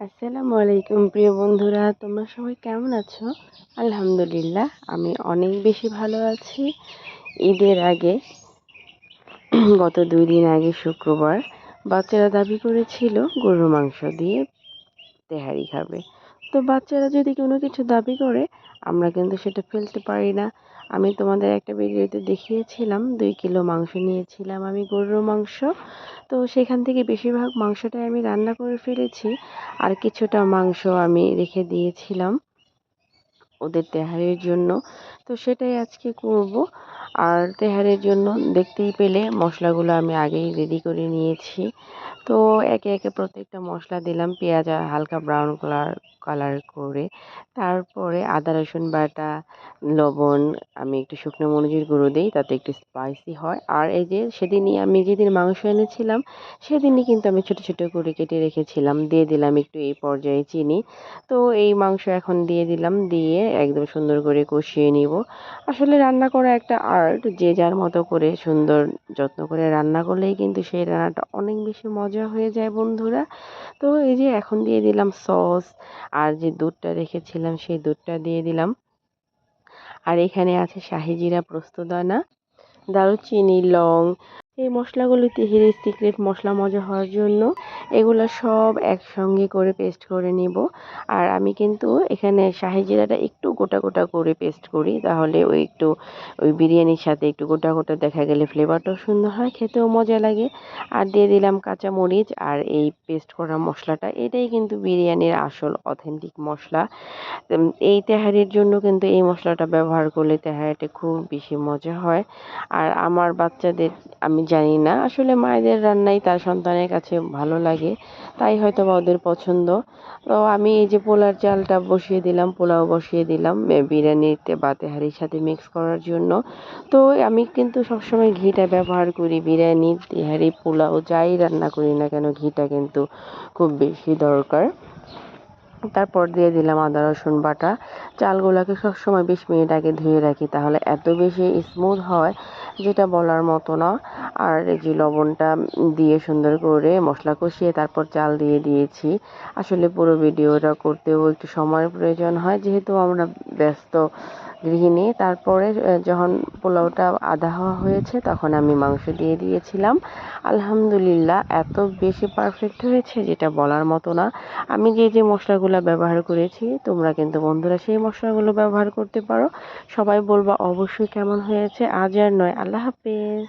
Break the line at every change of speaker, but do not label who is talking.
আসসালামু আলাইকুম প্রিয় বন্ধুরা, তোমরা সবাই কেমন আছো? আলহামদুলিল্লাহ, আমি অনেক বেশি ভালো আছি। ঈদের আগে গত 2 দিন আগে শুক্রবার বাচ্চারা দাবি করেছিল গরুর মাংস দিয়ে তেহারি খাবে। তো বাচ্চারা যদি কোনো কিছু দাবি করে আমরা কিন্তু সেটা ফেলতে পারি না। আমি তোমাদের একটা ভিডিওতে দেখিয়েছিলাম 2 কিলো মাংস নিয়েছিলাম আমি, গরুর মাংস। তো সেখান থেকে বেশিরভাগ মাংসটাই আমি রান্না করে ফেলেছি, আর কিছুটা মাংস আমি রেখে দিয়েছিলাম ওদের তেহারির জন্য। তো সেটাই আজকে করব। আর তেহারির জন্য দেখতেই পেলে মশলাগুলো আমি আগেই রেডি করে নিয়েছি। তো একে একে প্রত্যেকটা মশলা দিলাম, পেঁয়াজ আর হালকা ব্রাউন কালার কালার করে। তারপরে আদা রসুন বাটা, লবণ, আমি একটু শুকনো মরিচের গুঁড়ো দিই, তাতে একটু স্পাইসি হয়। আর এই যে সেদিনই আমি যেদিন মাংস এনেছিলাম সেদিনই কিন্তু আমি ছোট ছোট করে কেটে রেখেছিলাম, দিয়ে দিলাম একটু এই পর্যায়ে চিনি। তো এই মাংস এখন দিয়ে দিলাম, দিয়ে একদম সুন্দর করে কষিয়ে নিব। আসলে রান্না করা একটা আর্ট, যে যার মতো করে সুন্দর যত্ন করে রান্না করলেই কিন্তু সেই রান্নাটা অনেক বেশি মজা হয়ে যায় বন্ধুরা। তো এই যে এখন দিয়ে দিলাম সস, আর যে দুধটা রেখেছিলাম সেই দুধটা দিয়ে দিলাম। আর এখানে আছে শাহি জিরা পোস্তদানা, দারুচিনি, লং, এই মশলাগুলো তেহেরির সিক্রেট মশলা মজা হওয়ার জন্য এগুলো সব একসঙ্গে করে পেস্ট করে নিব। আর আমি কিন্তু এখানে শাহি জিরাটা একটু গোটা গোটা করে পেস্ট করি, তাহলে ওই একটু ওই বিরিয়ানির সাথে একটু গোটা গোটা দেখা গেলে ফ্লেভারটাও সুন্দর হয়, খেতেও মজা লাগে। আর দিয়ে দিলাম কাঁচা মরিচ আর এই পেস্ট করা মশলাটা, এটাই কিন্তু বিরিয়ানির আসল অথেন্টিক মশলা। এই তেহারির জন্য কিন্তু এই মশলাটা ব্যবহার করলে তেহারিটা খুব বেশি মজা হয়। আর আমার বাচ্চাদের, আমি জানি না আসলে মায়েদের রান্নাই তার সন্তানের কাছে ভালো লাগে, তাই হয়তো বা ওদের পছন্দ। তো আমি এই যে পোলার চালটা বসিয়ে দিলাম, পোলাও বসিয়ে দিলাম বিরিয়ানিতে বা তেহারির সাথে মিক্স করার জন্য। তো আমি কিন্তু সবসময় ঘিটা ব্যবহার করি, বিরিয়ানি, তেহারি, পোলাও যাই রান্না করি না কেন ঘিটা কিন্তু খুব বেশি দরকার। তারপর দিয়ে দিলাম আদা রসুন বাটা। চালগুলোকে সবসময় 20 মিনিট আগে ধুয়ে রাখি, তাহলে এত বেশি স্মুথ হয় যেটা বলার মতো না। আর এই যে লবণটা দিয়ে সুন্দর করে মশলা কষিয়ে তারপর চাল দিয়ে দিয়েছি। আসলে পুরো ভিডিওটা করতেও একটু সময়ের প্রয়োজন হয়, যেহেতু আমরা ব্যস্ত গৃহিণী। তারপরে যখন পোলাওটা আধা হওয়া হয়েছে তখন আমি মাংস দিয়ে দিয়েছিলাম। আলহামদুলিল্লাহ, এত বেশি পারফেক্ট হয়েছে যেটা বলার মতো না। আমি যে যে মশলাগুলো ব্যবহার করেছি তোমরা কিন্তু বন্ধুরা সেই মশলাগুলো ব্যবহার করতে পারো। সবাই বলবা অবশ্যই কেমন হয়েছে। আজ আর নয়, আল্লাহ হাফেজ।